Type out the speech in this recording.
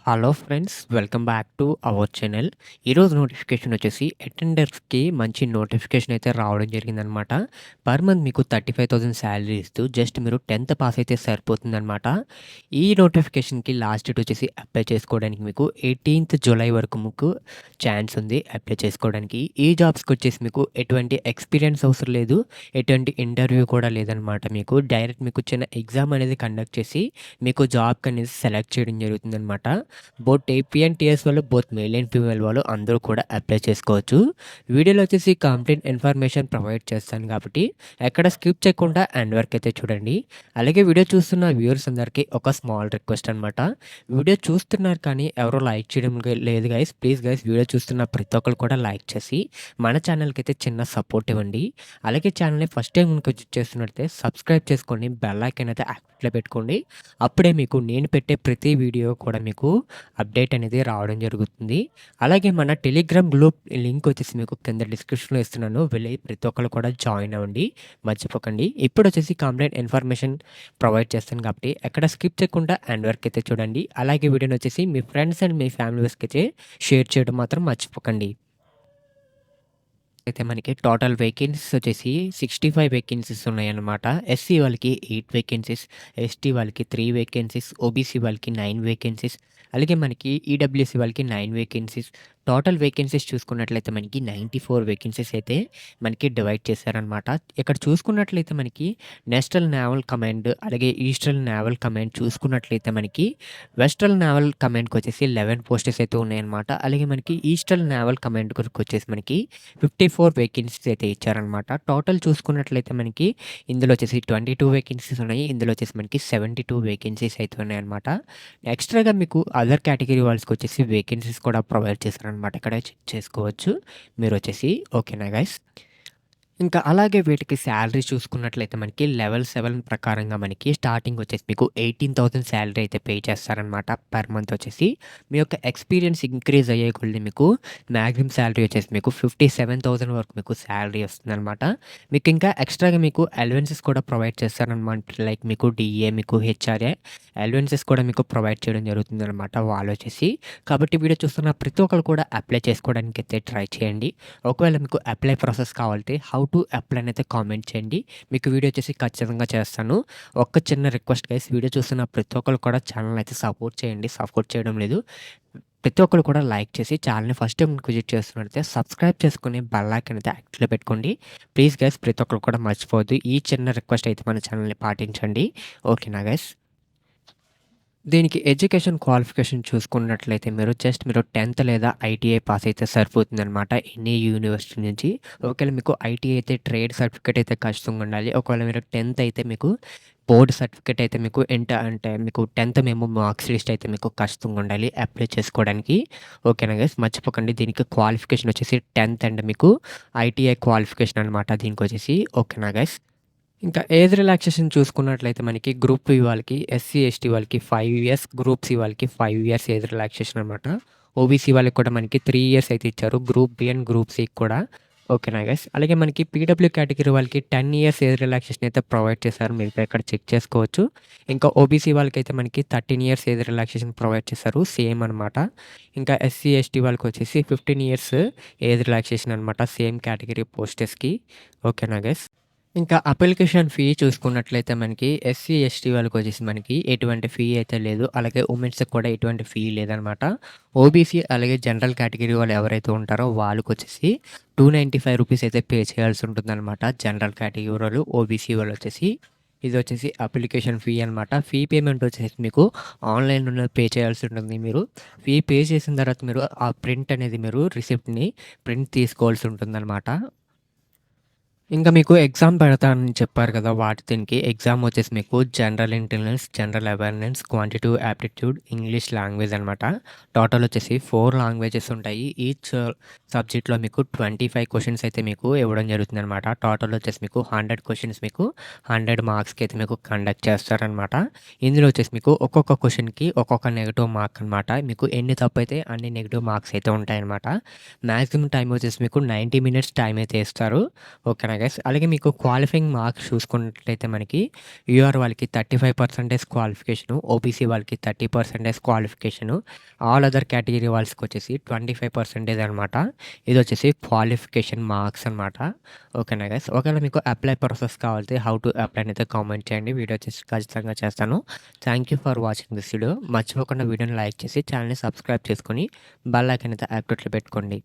Hello friends, welcome back to our channel. ఈరోజు notification వచ్చేసి అటెండర్స్‌కి మంచి నోటిఫికేషన్ అయితే రావడం జరిగిందనమాట. పర్ మంత్ మీకు 35,000 సాలరీ ఇస్తూ జస్ట్ మీరు 10th పాస్ అయితే సరిపోతుందనమాట. ఈ నోటిఫికేషన్‌కి లాస్ట్ డేట్ వచ్చేసి అప్లై చేసుకోవడానికి మీకు 18th జూలై వరకు మీకు ఛాన్స్ ఉంది అప్లై చేసుకోవడానికి. ఈ జాబ్స్‌కి వచ్చేసి మీకు ఎటువంటి ఎక్స్‌పీరియన్స్ అవసరం లేదు. ఎటువంటి ఇంటర్వ్యూ కూడా లేదనమాట. మీకు డైరెక్ట్ మీకు చిన్న ఎగ్జామ్ అనేది కండక్ట్ చేసి మీకు జాబ్‌కనేది సెలెక్ట్ చేయడం జరుగుతుందనమాట. బోత్ ఏపీ అండ్ టీఎస్ వాళ్ళు బోత్ మేల్ అండ్ ఫీమేల్ వాళ్ళు అందరూ కూడా అప్లై చేసుకోవచ్చు. వీడియోలో వచ్చేసి కంప్లీట్ ఇన్ఫర్మేషన్ ప్రొవైడ్ చేస్తాను కాబట్టి ఎక్కడ స్కిప్ చేయకుండా ఎండ్ వరకు అయితే చూడండి. అలాగే వీడియో చూస్తున్న వ్యూవర్స్ అందరికీ ఒక స్మాల్ రిక్వెస్ట్ అనమాట. వీడియో చూస్తున్నారు కానీ ఎవరో లైక్ చేయడం లేదు గైస్. ప్లీజ్ గైస్, వీడియో చూస్తున్న ప్రతి ఒక్కరు కూడా లైక్ చేసి మన ఛానల్కి అయితే చిన్న సపోర్ట్ ఇవ్వండి. అలాగే ఛానల్ని ఫస్ట్ టైం కనుక విజిట్ చేస్తున్నట్లయితే సబ్స్క్రైబ్ చేసుకోండి, బెల్ ఐకాన్ అయితే యాక్టివ్లో పెట్టుకోండి. అప్పుడే మీకు నేను పెట్టే ప్రతి వీడియో కూడా మీకు అప్డేట్ అనేది రావడం జరుగుతుంది. అలాగే మన టెలిగ్రామ్ గ్రూప్ లింక్ వచ్చేసి మీకు కింద డిస్క్రిప్షన్‌లో ఇస్తున్నాను. వెళ్ళి ప్రతి ఒక్కళ్ళు కూడా జాయిన్ అవ్వండి, మర్చిపోకండి. ఇప్పుడు వచ్చేసి కంప్లీట్ ఇన్ఫర్మేషన్ ప్రొవైడ్ చేస్తాను కాబట్టి ఎక్కడ స్కిప్ చేయకుండా ఎండ్ వరకు అయితే చూడండి. అలాగే వీడియోని వచ్చేసి మీ ఫ్రెండ్స్ అండ్ మీ ఫ్యామిలీస్‌కి అయితే షేర్ చేయడం మాత్రం మర్చిపోకండి. అయితే మనకి టోటల్ వేకెన్సీస్ వచ్చేసి 65 వేకెన్సీస్ ఉన్నాయన్నమాట. ఎస్సీ వాళ్ళకి 8 వేకెన్సీస్, ఎస్టీ వాళ్ళకి 3 వేకెన్సీస్, ఓబీసీ వాళ్ళకి 9 వేకెన్సీస్, అలాగే మనకి ఈడబ్ల్యూఎస్సీ వాళ్ళకి 9 వేకెన్సీస్. టోటల్ వేకెన్సీస్ చూసుకున్నట్లయితే మనకి 94 వేకెన్సీస్ అయితే మనకి డివైడ్ చేశారనమాట. ఇక్కడ చూసుకున్నట్లయితే మనకి నేషనల్ నేవల్ కమాండ్, అలాగే ఈస్టర్న్ నేవల్ కమాండ్ చూసుకున్నట్లయితే మనకి వెస్టర్న్ నేవల్ కమాండ్‌కి వచ్చేసి 11 పోస్టెస్ అయితే ఉన్నాయన్నమాట. అలాగే మనకి ఈస్టర్న్ నేవల్ కమాండ్ వచ్చేసి మనకి 54 వేకెన్సీస్ అయితే ఇచ్చారనమాట. టోటల్ చూసుకున్నట్లయితే మనకి ఇందులో వచ్చేసి 22 వేకెన్సీస్ ఉన్నాయి. ఇందులో వచ్చేసి మనకి 72 వేకెన్సీస్ అయితే ఉన్నాయన్నమాట. ఎక్స్ట్రాగా మీకు అదర్ కేటగిరీ వాళ్ళకి వచ్చేసి వేకెన్సీస్ కూడా ప్రొవైడ్ చేశారనమాట. ఇక్కడ చెక్ చేసుకోవచ్చు మీరు వచ్చేసి. ఓకేనా గైస్? ఇంకా అలాగే వీటికి శాలరీ చూసుకున్నట్లయితే మనకి లెవెల్ 7 ప్రకారంగా మనకి స్టార్టింగ్ వచ్చేసి మీకు 18,000 శాలరీ అయితే పే చేస్తారనమాట పర్ మంత్ వచ్చేసి. మీ యొక్క ఎక్స్పీరియన్స్ ఇంక్రీజ్ అయ్యే కొద్దీ మీకు మ్యాక్సిమం శాలరీ వచ్చేసి మీకు 57,000 వరకు మీకు శాలరీ వస్తుందనమాట. మీకు ఇంకా ఎక్స్ట్రాగా మీకు అలవెన్సెస్ కూడా ప్రొవైడ్ చేస్తారనమాట. లైక్ మీకు డిఏ, మీకు హెచ్ఆర్ఏ అలవెన్సెస్ కూడా మీకు ప్రొవైడ్ చేయడం జరుగుతుందనమాట వాళ్ళు వచ్చేసి. కాబట్టి వీడియో చూస్తున్న ప్రతి ఒక్కరు కూడా అప్లై చేసుకోవడానికి అయితే ట్రై చేయండి. ఒకవేళ మీకు అప్లై ప్రాసెస్ కావాలంటే హౌ టు అప్లై అయితే కామెంట్ చేయండి. మీకు వీడియో వచ్చేసి ఖచ్చితంగా చేస్తాను. ఒక్క చిన్న రిక్వెస్ట్ గైస్, వీడియో చూస్తున్న ప్రతి ఒక్కరు కూడా ఛానల్ అయితే సపోర్ట్ చేయండి. సపోర్ట్ చేయడం లేదు, ప్రతి ఒక్కరు కూడా లైక్ చేసి ఛానల్ని ఫస్ట్ టైం విజిట్ చేస్తున్నట్లయితే సబ్స్క్రైబ్ చేసుకుని బెల్ ఐకాన్ అయితే యాక్టివ్లో పెట్టుకోండి. ప్లీజ్ గైస్, ప్రతి ఒక్కరు కూడా మర్చిపోవద్దు. ఈ చిన్న రిక్వెస్ట్ అయితే మన ఛానల్ని పాటించండి. ఓకేనా గైస్? దీనికి ఎడ్యుకేషన్ క్వాలిఫికేషన్ చూసుకున్నట్లయితే మీరు 10th లేదా ఐటీఐ పాస్ అయితే సరిపోతుందనమాట ఎనీ యూనివర్సిటీ నుంచి. ఒకవేళ మీకు ఐటీఐ అయితే ట్రేడ్ సర్టిఫికేట్ అయితే ఖచ్చితంగా ఉండాలి. ఒకవేళ మీరు 10th అయితే మీకు బోర్డ్ సర్టిఫికేట్ అయితే మీకు అంటే మీకు 10th మెమో మార్క్స్ లిస్ట్ అయితే మీకు ఖచ్చితంగా ఉండాలి అప్లై చేసుకోవడానికి. ఓకేనా గైస్? మర్చిపోకండి. దీనికి క్వాలిఫికేషన్ వచ్చేసి 10th అండ్ మీకు ఐటీఐ క్వాలిఫికేషన్ అనమాట దీనికి వచ్చేసి. ఓకేనా గైస్? ఇంకా ఏజ్ రిలాక్సేషన్ చూసుకున్నట్లయితే మనకి గ్రూప్ బి వాళ్ళకి, ఎస్సీ, ఎస్టీ వాళ్ళకి 5 ఇయర్స్, గ్రూప్ సి వాళ్ళకి 5 ఇయర్స్ ఏజ్ రిలాక్సేషన్ అనమాట. ఓబీసీ వాళ్ళకి కూడా మనకి 3 ఇయర్స్ అయితే ఇచ్చారు. గ్రూప్ బి అండ్ గ్రూప్ సికి కూడా. ఓకేనా గైస్? అలాగే మనకి పీడబ్ల్యూ కేటగిరీ వాళ్ళకి 10 ఇయర్స్ ఏజ్ రిలాక్సేషన్ అయితే ప్రొవైడ్ చేశారు. మీరు ఇక్కడ చెక్ చేసుకోవచ్చు. ఇంకా ఓబీసీ వాళ్ళకైతే మనకి 13 ఇయర్స్ ఏజ్ రిలాక్సేషన్ ప్రొవైడ్ చేశారు. సేమ్ అనమాట. ఇంకా ఎస్సీ, ఎస్టీ వాళ్ళకి వచ్చేసి 15 ఇయర్స్ ఏజ్ రిలాక్సేషన్ అనమాట. సేమ్ కేటగిరీ పోస్టెస్‌కి. ఓకేనా గైస్? ఇంకా అప్లికేషన్ ఫీ చూసుకున్నట్లయితే మనకి ఎస్సీ, ఎస్టీ వాళ్ళకి వచ్చేసి మనకి ఎటువంటి ఫీ అయితే లేదు. అలాగే ఉమెన్స్‌కి కూడా ఎటువంటి ఫీ లేదనమాట. ఓబీసీ అలాగే జనరల్ కేటగిరీ వాళ్ళు ఎవరైతే ఉంటారో వాళ్ళకొచ్చేసి ₹295 అయితే పే చేయాల్సి ఉంటుందనమాట. జనరల్ కేటగిరీ వాళ్ళు, ఓబీసీ వాళ్ళు వచ్చేసి. ఇది వచ్చేసి అప్లికేషన్ ఫీ అనమాట. ఫీ పేమెంట్ వచ్చేసి మీకు ఆన్‌లైన్‌లోనే పే చేయాల్సి ఉంటుంది మీరు. ఫీ పే చేసిన తర్వాత మీరు ఆ ప్రింట్ అనేది మీరు రిసిప్ట్‌ని ప్రింట్ తీసుకోవాల్సి ఉంటుందనమాట. ఇంకా మీకు ఎగ్జామ్ పెడతానని చెప్పారు కదా! దీనికి ఎగ్జామ్ వచ్చేసి మీకు general intelligence, general awareness, quantitative aptitude, English language అనమాట. టోటల్ వచ్చేసి 4 లాంగ్వేజెస్ ఉంటాయి. ఈచ్ సబ్జెక్ట్‌లో మీకు 25 క్వెషన్స్ అయితే మీకు ఇవ్వడం జరుగుతుందనమాట. టోటల్ వచ్చేసి మీకు 100 క్వెషన్స్ మీకు 100 మార్క్స్‌కి అయితే మీకు కండక్ట్ చేస్తారనమాట. ఇందులో వచ్చేసి మీకు ఒక్కొక్క క్వెషన్‌కి ఒక్కొక్క నెగెటివ్ మార్క్ అనమాట. మీకు ఎన్ని తప్పైతే అన్ని నెగెటివ్ మార్క్స్ అయితే ఉంటాయన్నమాట. మాక్సిమం టైమ్ వచ్చేసి మీకు 90 మినిట్స్ టైమ్ అయితే ఇస్తారు. ఓకేనా గైస్. అలాగే మీకు క్వాలిఫైయింగ్ మార్క్స్ చూసుకున్నట్లయితే మనకి యూఆర్ వాళ్ళకి 35% క్వాలిఫికేషను, ఓబీసీ వాళ్ళకి 30% క్వాలిఫికేషను, ఆల్ అదర్ కేటగిరీ వాళ్ళకొచ్చేసి 25% అనమాట. ఇదొచ్చేసి క్వాలిఫికేషన్ మార్క్స్ అనమాట. ఓకేనా గైస్. ఒకవేళ మీకు అప్లై ప్రాసెస్ కావాలంటే హౌ టు అప్లై అనేది కామెంట్ చేయండి. వీడియో వచ్చేసి ఖచ్చితంగా చేస్తాను. Thank you for watching this video. మర్చిపోకుండా వీడియోని లైక్ చేసి ఛానల్‌ని సబ్స్క్రైబ్ చేసుకొని బెల్ ఐకాన్ అయితే యాక్టివేట్‌లో పెట్టుకోండి.